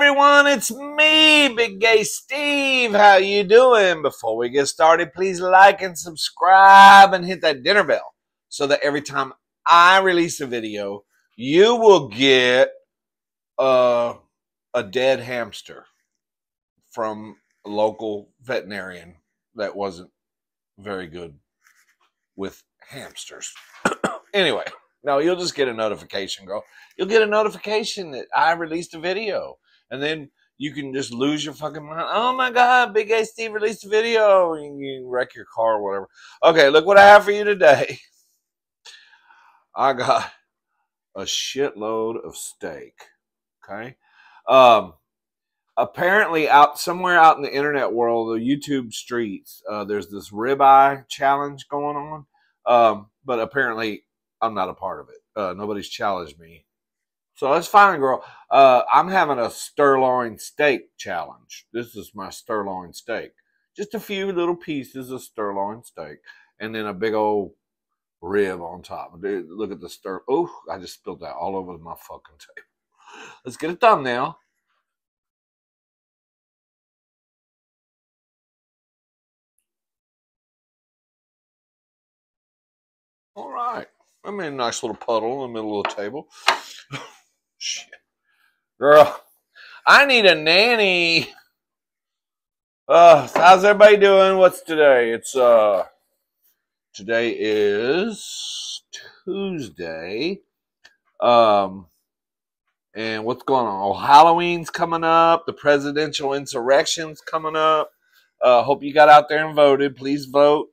everyone, it's me, Big Gay Steve. How you doing? Before we get started, please like and subscribe and hit that dinner bell so that every time I release a video, you will get a dead hamster from a local veterinarian that wasn't very good with hamsters. Anyway, no, you'll just get a notification, girl. You'll get a notification that I released a video. And then you can just lose your fucking mind. Oh my God, Big A Steve released a video. You can wreck your car or whatever. Okay, look what I have for you today. I got a shitload of steak. Okay. Apparently somewhere out in the internet world, the YouTube streets, there's this ribeye challenge going on. But apparently I'm not a part of it. Nobody's challenged me. So that's fine, girl. I'm having a sirloin steak challenge. This is my sirloin steak. Just a few little pieces of sirloin steak. And then a big old rib on top. Dude, look at the stir. Oh, I just spilled that all over my fucking table. Let's get a thumbnail. All right. I'm in a nice little puddle in the middle of the table. Shit. Girl, I need a nanny. How's everybody doing? What's today? Today is Tuesday. And what's going on? Oh, Halloween's coming up. The presidential insurrection's coming up. Hope you got out there and voted. Please vote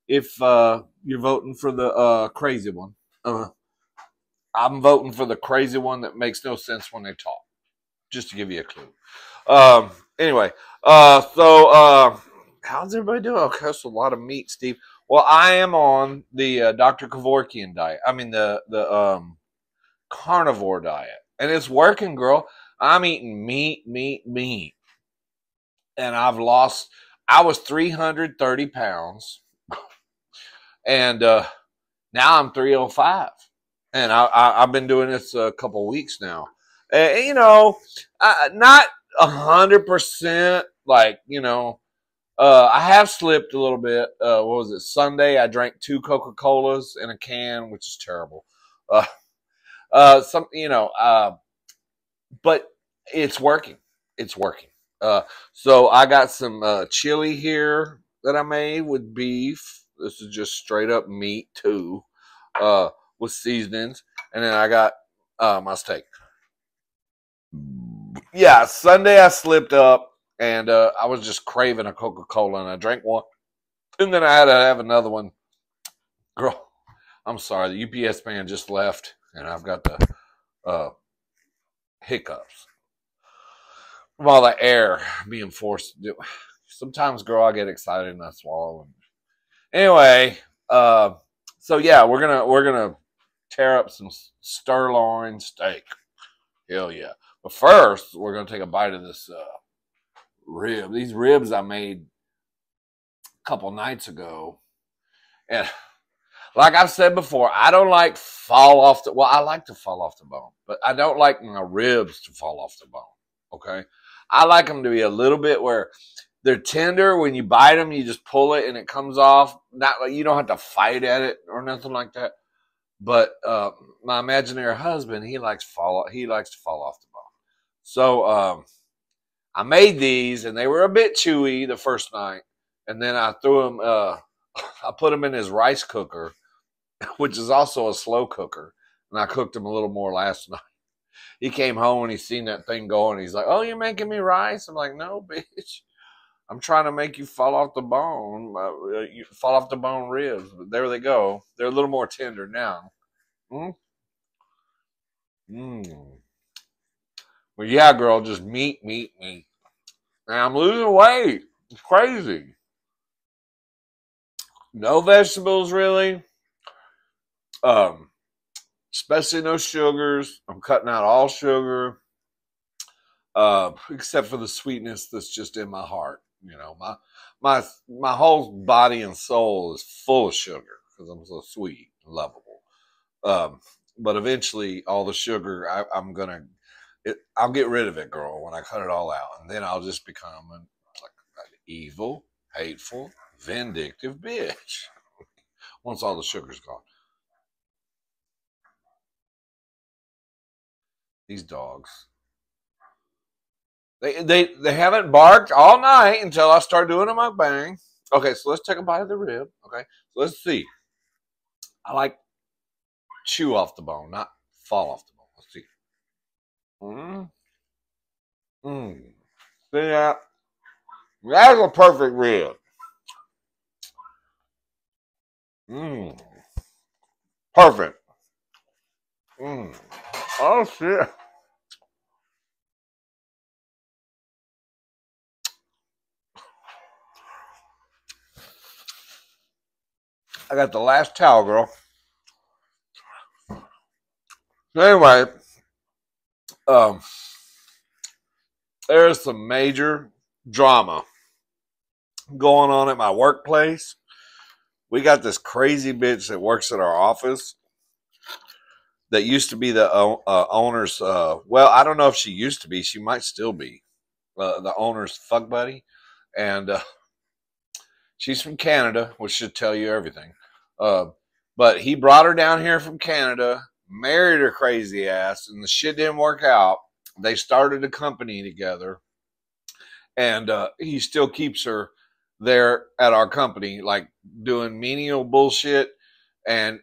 if you're voting for the crazy one. I'm voting for the crazy one that makes no sense when they talk. Just to give you a clue. Anyway, so how's everybody doing? Okay, that's a lot of meat, Steve. Well, I am on the Dr. Kevorkian diet. I mean the carnivore diet, and it's working, girl. I'm eating meat, and I was 330 pounds, and now I'm 305, and I've been doing this a couple weeks now. You know, not 100%. Like, you know, I have slipped a little bit. What was it? Sunday, I drank 2 Coca-Colas in a can, which is terrible. But it's working. It's working. So I got some chili here that I made with beef. This is just straight up meat too, with seasonings, and then I got my steak. Yeah, Sunday I slipped up, and I was just craving a Coca-Cola, and I drank one, and then I had to have another one. Girl, I'm sorry, the UPS man just left, and I've got the hiccups from all the air being forced to do. Sometimes, girl, I get excited and I swallow. Anyway, so yeah, we're gonna tear up some sirloin steak. Hell yeah! But first, we're going to take a bite of this rib. These ribs I made a couple nights ago. And like I've said before, I don't like I like to fall off the bone. But I don't like my ribs to fall off the bone. Okay? I like them to be a little bit where they're tender. When you bite them, you just pull it and it comes off. Not like you don't have to fight at it or nothing like that. But my imaginary husband, he likes to fall off the bone. So I made these, and they were a bit chewy the first night, and then I threw them. I put them in his rice cooker, which is also a slow cooker, and I cooked them a little more last night. He came home and he seen that thing going. He's like, "Oh, you're making me rice?" I'm like, "No, bitch. I'm trying to make you fall off the bone. You fall off the bone ribs." But there they go. They're a little more tender now. Well, yeah, girl, just meat. And I'm losing weight. It's crazy. No vegetables, really. Especially no sugars. I'm cutting out all sugar. Except for the sweetness that's just in my heart. You know, my whole body and soul is full of sugar because I'm so sweet and lovable. But eventually, all the sugar, I'll get rid of it, girl. When I cut it all out, and then I'll just become an evil, hateful, vindictive bitch once all the sugar's gone. These dogs. They haven't barked all night until I start doing a mukbang. Okay, so let's take a bite of the rib. Okay, so let's see. I like chew off the bone, not fall off the bone. Let's see. Mm. Mm. See that? That's a perfect rib. Mm. Perfect. Mm. Oh shit. I got the last towel, girl. So anyway, um, there's some major drama going on at my workplace. We got this crazy bitch that works at our office that used to be the owner's. Well, I don't know if she used to be. She might still be the owner's fuck buddy, and she's from Canada, which should tell you everything. But he brought her down here from Canada, married her crazy ass, and the shit didn't work out. They started a company together, and he still keeps her there at our company, like doing menial bullshit. And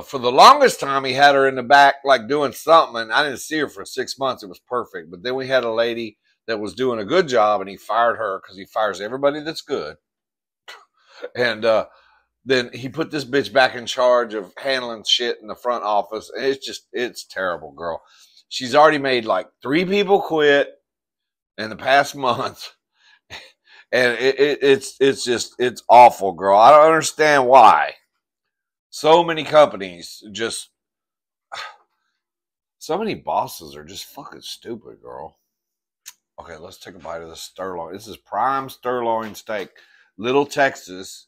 for the longest time, he had her in the back, like doing something. And I didn't see her for 6 months. It was perfect. But then we had a lady that was doing a good job, and he fired her because he fires everybody that's good. And then he put this bitch back in charge of handling shit in the front office. And it's terrible, girl. She's already made like 3 people quit in the past month. And it's awful, girl. I don't understand why. So many companies just, so many bosses are just fucking stupid, girl. Okay, let's take a bite of the Stirloin. This is prime Stirloin steak. Little Texas,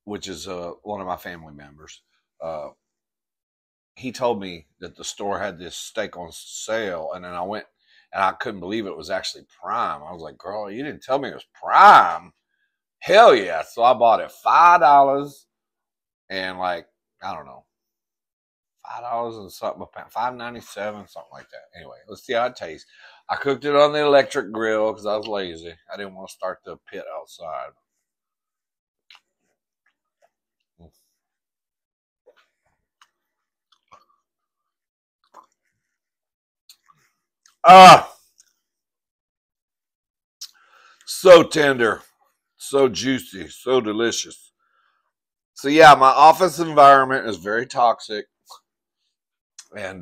which is one of my family members. He told me that the store had this steak on sale, and then I went, and I couldn't believe it was actually prime. I was like, girl, you didn't tell me it was prime. Hell yeah. So I bought it $5 and like, I don't know, $5 and something, $5.97, something like that. Anyway, let's see how it tastes. I cooked it on the electric grill because I was lazy. I didn't want to start the pit outside. Ah, so tender, so juicy, so delicious. So yeah, my office environment is very toxic, and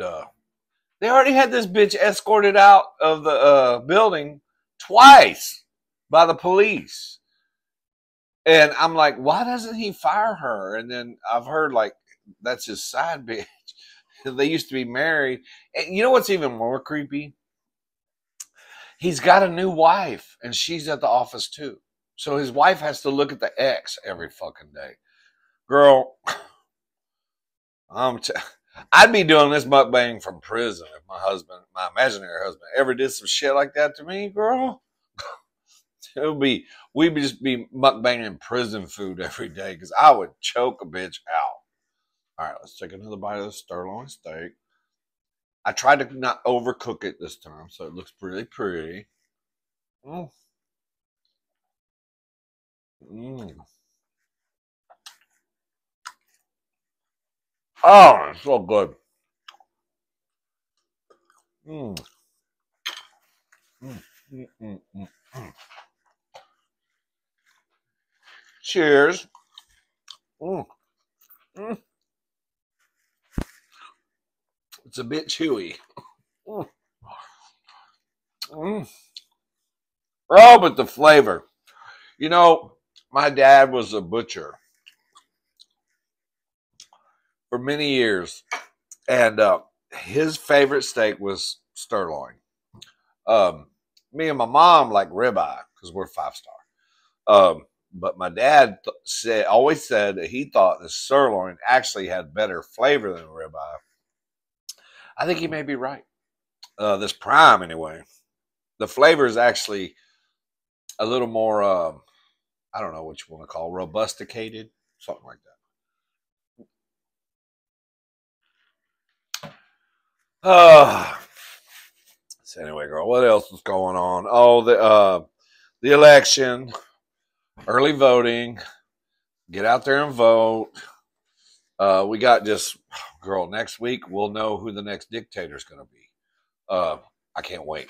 they already had this bitch escorted out of the building twice by the police. And I'm like, why doesn't he fire her? And then I've heard like that's his side bitch. They used to be married. And you know what's even more creepy? He's got a new wife, and she's at the office too. So his wife has to look at the ex every fucking day. Girl, I'd be doing this mukbang from prison if my husband, my imaginary husband, ever did some shit like that to me, girl. We'd just be mukbanging prison food every day because I would choke a bitch out. All right, let's take another bite of the Stirloin steak. I tried to not overcook it this time, so it looks really pretty. Mm. Mm. Oh, it's so good. Mm. Mm. Mm. Mm. Mm. Mm. Cheers. Mm. Mm. It's a bit chewy. Mm. Mm. Oh, but the flavor. You know, my dad was a butcher for many years, and his favorite steak was Stirloin. Me and my mom like ribeye because we're 5-star. But my dad always said that he thought the sirloin actually had better flavor than ribeye. I think he may be right. This prime, anyway. The flavor is actually a little more, I don't know what you want to call it, robusticated, something like that. So anyway, girl, what else is going on? Oh, the election, early voting. Get out there and vote. We got just, girl, next week we'll know who the next dictator is going to be. I can't wait.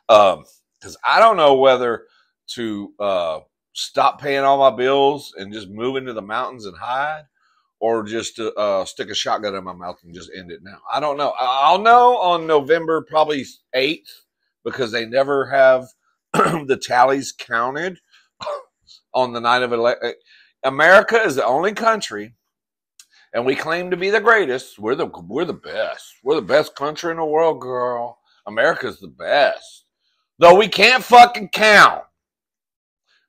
Because I don't know whether to stop paying all my bills and just move into the mountains and hide, or just to stick a shotgun in my mouth and just end it now. I don't know. I'll know on November probably 8th, because they never have the tallies counted on the night of election. America is the only country, and we claim to be the greatest. We're the best. We're the best country in the world, girl. America's the best. Though we can't fucking count.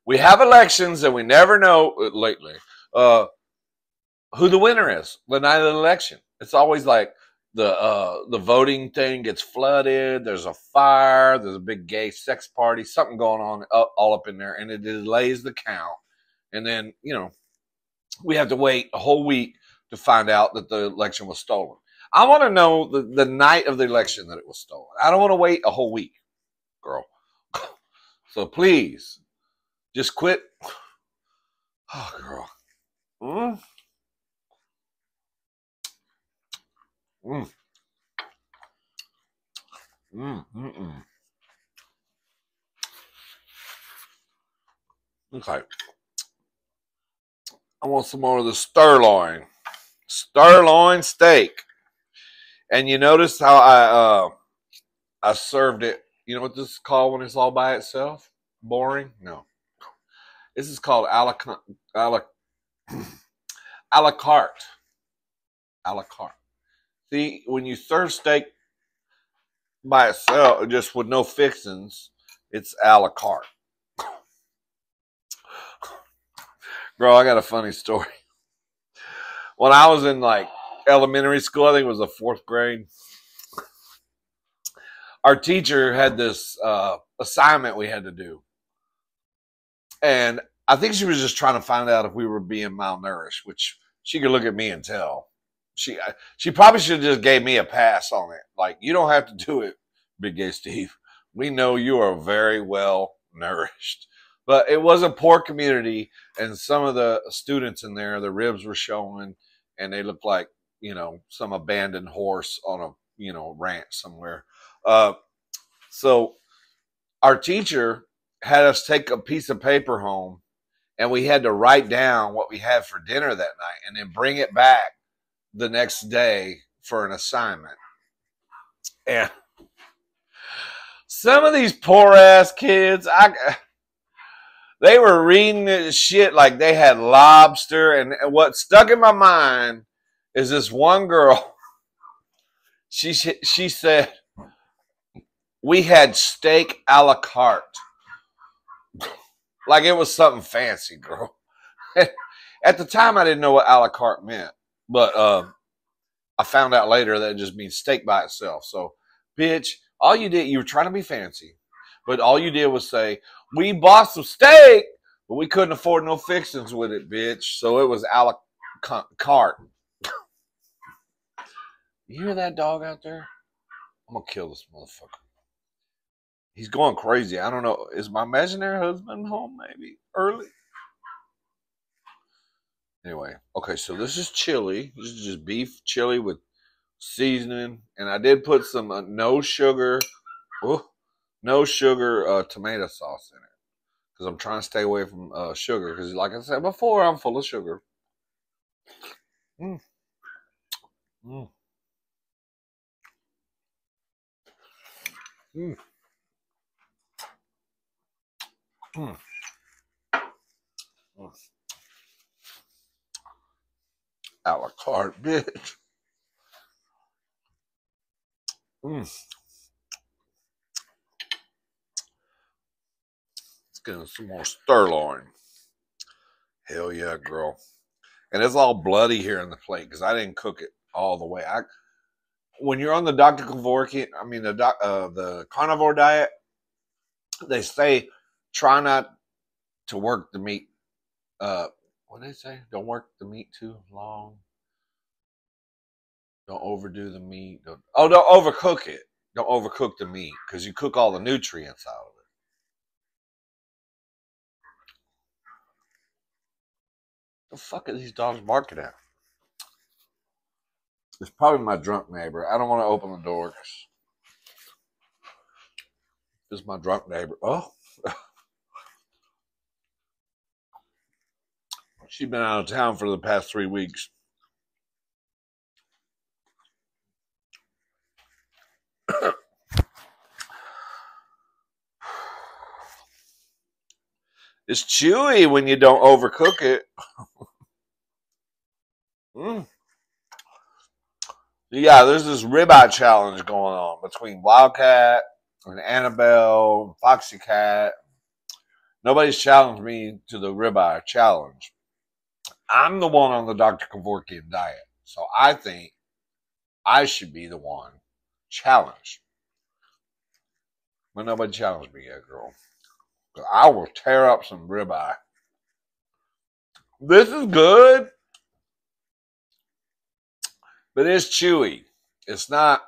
We have elections and we never know lately who the winner is the night of the election. It's always like the voting thing gets flooded. There's a fire. There's a big gay sex party. Something going on all up in there, and it delays the count. And then, we have to wait a whole week to find out that the election was stolen. I want to know the night of the election that it was stolen. I don't want to wait a whole week, girl. So please, just quit. Oh, girl. Mm. Mm. Mm. Mm-mm. Okay. I want some more of the Stirloin. Stirloin steak. And you notice how I served it. You know what this is called when it's all by itself? Boring? No. This is called a la carte. A la carte. See, when you serve steak by itself, just with no fixings, it's a la carte. Bro, I got a funny story. When I was in like elementary school, I think it was the 4th grade, our teacher had this assignment we had to do. And I think she was just trying to find out if we were being malnourished, which she could look at me and tell. She probably should have just gave me a pass on it. Like, you don't have to do it, Big Gay Steve. We know you are very well nourished. But it was a poor community, and some of the students in there, the ribs were showing, and they looked like, some abandoned horse on a, ranch somewhere. So our teacher had us take a piece of paper home, and we had to write down what we had for dinner that night and then bring it back the next day for an assignment. And some of these poor ass kids, they were reading this shit like they had lobster. And what stuck in my mind is this one girl. She said, we had steak a la carte. Like it was something fancy, girl. At the time, I didn't know what a la carte meant. But I found out later that it just means steak by itself. So, bitch, all you did, you were trying to be fancy. But all you did was say, we bought some steak, but we couldn't afford no fixings with it, bitch. So it was a la carte. You hear that dog out there? I'm going to kill this motherfucker. He's going crazy. I don't know. Is my imaginary husband home maybe early? Anyway, okay, so this is chili. This is just beef chili with seasoning. And I did put some no sugar tomato sauce in it. Because I'm trying to stay away from sugar. Because like I said before, I'm full of sugar. Mm. Mm. Mm. Mm. Mm. A la carte, bitch. Mm. Let's get some more Stirloin. Hell yeah, girl. And it's all bloody here in the plate because I didn't cook it all the way. 'When you're on the the carnivore diet, They say try not to work the meat. What do they say? Don't work the meat too long. Don't overdo the meat. Don't overcook it. Don't overcook the meat because you cook all the nutrients out of it. The fuck are these dogs barking at? It's probably my drunk neighbor. I don't want to open the door. This is my drunk neighbor. Oh. She's been out of town for the past 3 weeks. It's chewy when you don't overcook it. Yeah, there's this ribeye challenge going on between Wildcat and Annabelle and Foxy Cat. Nobody's challenged me to the ribeye challenge. I'm the one on the Dr. Kevorkian diet, so I think I should be the one challenged. But nobody challenged me yet, girl. I will tear up some ribeye. This is good, but it's chewy. It's not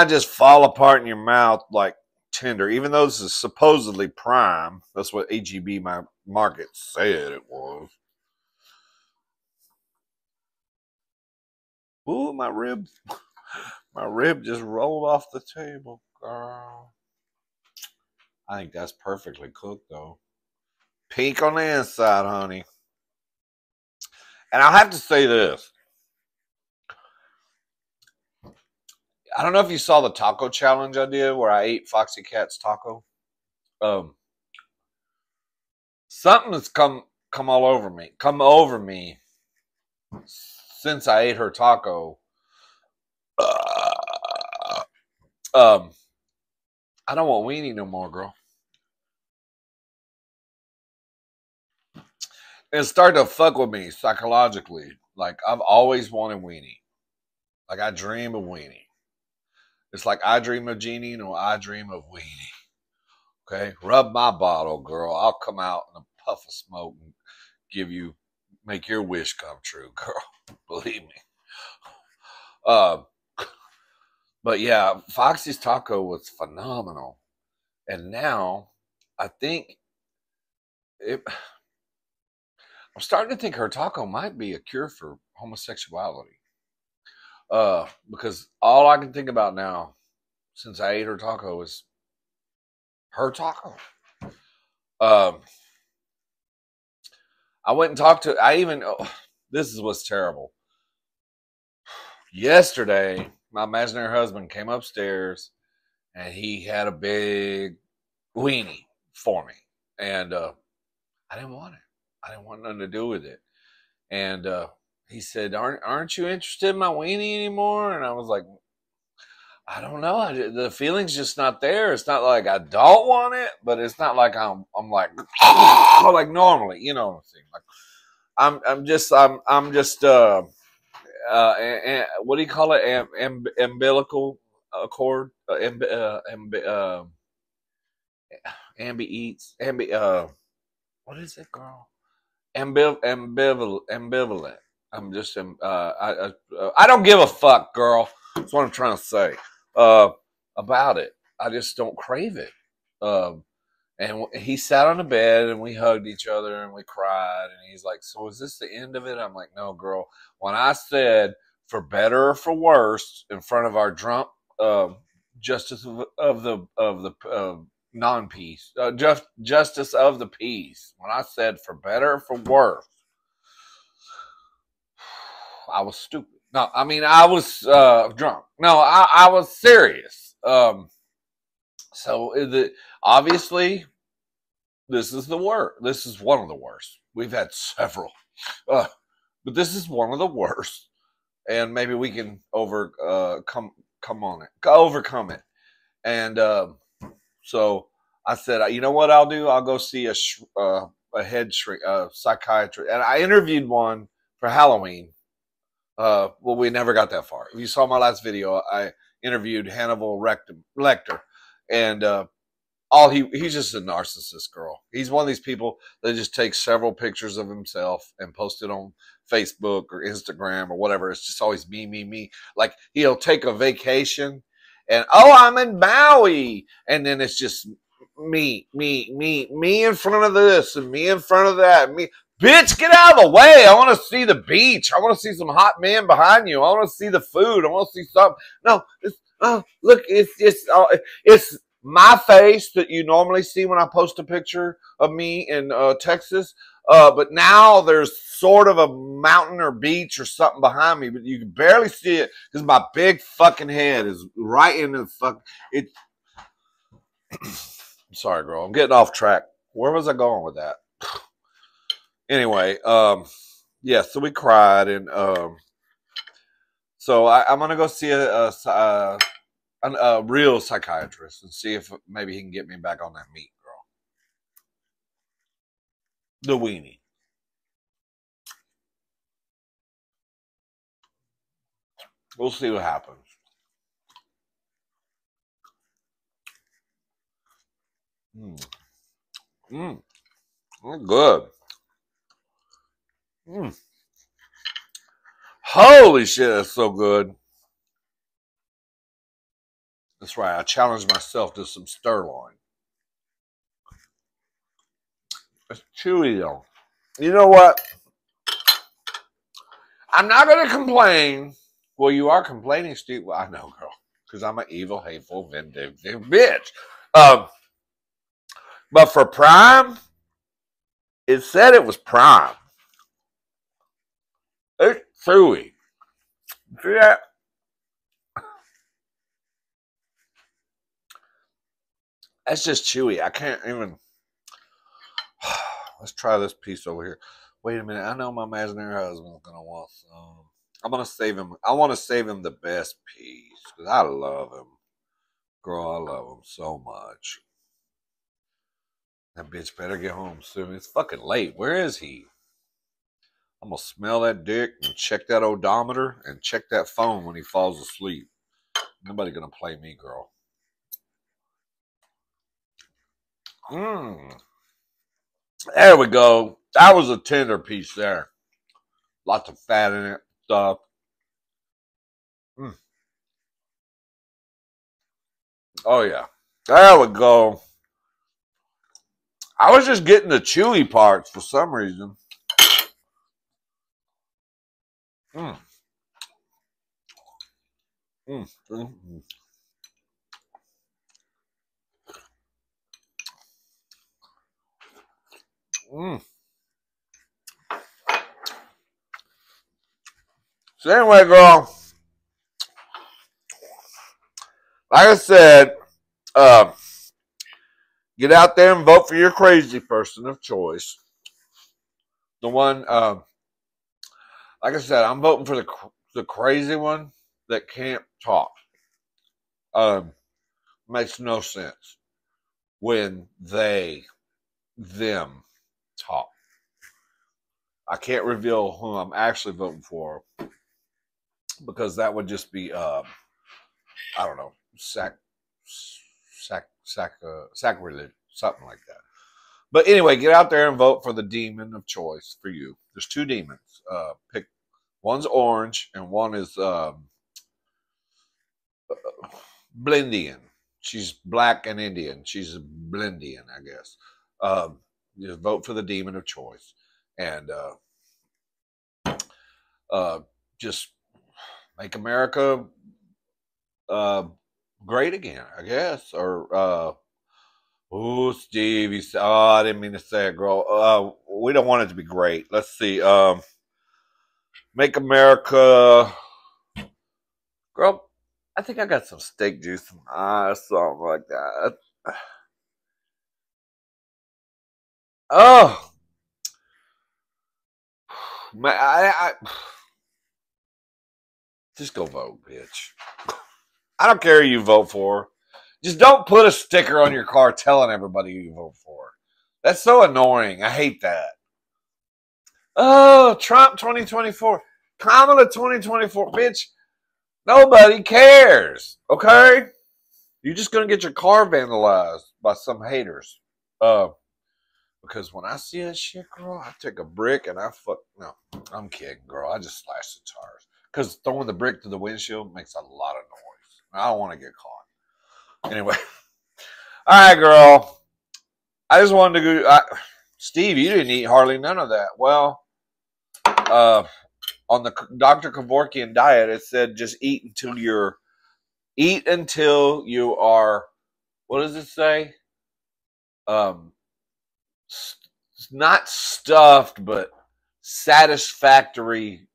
just fall apart in your mouth like tender, even though this is supposedly prime. That's what AGB my market said it was. Ooh, my rib just rolled off the table, girl. I think that's perfectly cooked though. Pink on the inside, honey. And I'll have to say this. I don't know if you saw the taco challenge I did where I ate Foxy Cat's taco. Something has come over me since I ate her taco. I don't want weenie no more, girl. It started to fuck with me psychologically. Like, I've always wanted weenie. Like, I dream of weenie. It's like I dream of Genie, no, I dream of weenie. Okay? Rub my bottle, girl. I'll come out in a puff of smoke and make your wish come true, girl. Believe me. But yeah, Foxy's taco was phenomenal. And now, I think I'm starting to think her taco might be a cure for homosexuality. Because all I can think about now, since I ate her taco, is her taco. I went and talked to, this is what's terrible. Yesterday, my imaginary husband came upstairs and he had a big weenie for me. And I didn't want it. I didn't want nothing to do with it. And he said, aren't you interested in my weenie anymore? And I was like, I don't know. The feeling's just not there. It's not like I don't want it, but it's not like I'm like, like normally, you know what I'm saying? Like, I'm just what do you call it? Umbilical cord, what is it, girl? Ambivalent. I'm just, I don't give a fuck, girl. That's what I'm trying to say about it. I just don't crave it. And he sat on the bed and we hugged each other and we cried. And he's like, "So is this the end of it?" I'm like, "No, girl. When I said for better or for worse in front of our drunk justice of the non-peace, justice of the peace. When I said for better or for worse, I was stupid. No, I mean, I was drunk. No, I was serious. So obviously, this is the worst. This is one of the worst. We've had several, but this is one of the worst. And maybe we can overcome it. And so I said, you know what I'll do? I'll go see a head psychiatrist. And I interviewed one for Halloween. Well, we never got that far. If you saw my last video, I interviewed Hannibal Lecter. And he's just a narcissist, girl. He's one of these people that just takes several pictures of himself and post it on Facebook or Instagram or whatever. It's just always me, me, me. Like he'll take a vacation and I'm in Maui, and then it's just me, me, me, me in front of this and me in front of that. Me, bitch, get out of the way. I want to see the beach. I want to see some hot men behind you. I want to see the food. I want to see something. No, look, it's my face that you normally see when I post a picture of me in Texas. But now there's sort of a mountain or beach or something behind me, but you can barely see it because my big fucking head is right in the fuck. It. Sorry, girl. I'm getting off track. Where was I going with that? Anyway, yeah. So we cried, and so I'm gonna go see a real psychiatrist and see if maybe he can get me back on that meat, girl. The weenie. We'll see what happens. Good. Holy shit, that's so good. That's right. I challenged myself to some Stirloin. It's chewy though. You know what? I'm not going to complain. Well, you are complaining, Steve. Well, I know, girl, because I'm an evil, hateful, vindictive bitch. But for Prime, it said it was Prime. It's chewy. See that? That's just chewy. I can't even. Let's try this piece over here. Wait a minute. I know my imaginary husband's gonna want some. I'm gonna save him. I want to save him the best piece because I love him, girl. I love him so much. That bitch better get home soon. It's fucking late. Where is he? I'm gonna smell that dick and check that odometer and check that phone when he falls asleep. Nobody gonna play me, girl. There we go. That was a tender piece there. Lots of fat in it. Stuff. Oh yeah. There we go. I was just getting the chewy parts for some reason. So anyway, girl, like I said, get out there and vote for your crazy person of choice. The one, like I said, I'm voting for the crazy one that can't talk. Makes no sense when them talk. I can't reveal who I'm actually voting for because that would just be, I don't know, sacrilege, something like that. But anyway, get out there and vote for the demon of choice for you. There's two demons. Pick one's orange and one is Blindian. She's black and Indian. She's a Blindian, I guess. Just vote for the demon of choice and just make America great again, I guess. Or Steve, you said, I didn't mean to say it, girl. We don't want it to be great. Let's see. Make America, girl. I think I got some steak juice in my eyes, something like that. Oh, man, I just go vote, bitch. I don't care who you vote for. Just don't put a sticker on your car telling everybody who you vote for. That's so annoying. I hate that. Oh, Trump 2024. Kamala 2024. Bitch, nobody cares. Okay? You're just gonna get your car vandalized by some haters. Because when I see that shit, girl, I take a brick and no, I'm kidding, girl. I just slash the tires. Because throwing the brick to the windshield makes a lot of noise. I don't want to get caught. Anyway. All right, girl. I just wanted to go. Steve, you didn't eat hardly none of that. Well, on the Dr. Kevorkian diet, it said just eat until you are, what does it say? Not stuffed, but satisfactorily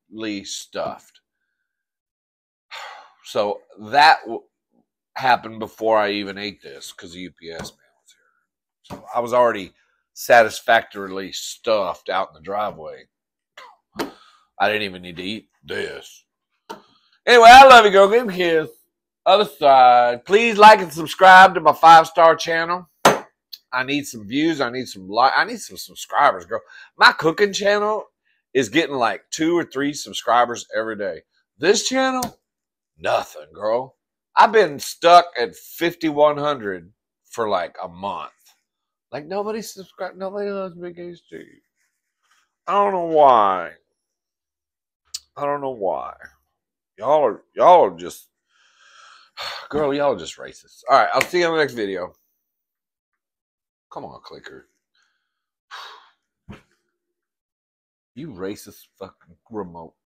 stuffed. So that happened before I even ate this because the UPS man was here. So I was already satisfactorily stuffed out in the driveway. I didn't even need to eat this. Anyway, I love you, girl. Give me a kiss. Other side. Please like and subscribe to my 5-star channel. I need some views. I need some subscribers, girl. My cooking channel is getting like 2 or 3 subscribers every day. This channel, nothing, girl. I've been stuck at 5,100 for like a month. Like nobody subscribed. Nobody loves Big H Steve. I don't know why. Y'all are just, girl, y'all are just racist. All right, I'll see you in the next video. Come on, clicker. You racist fucking remote.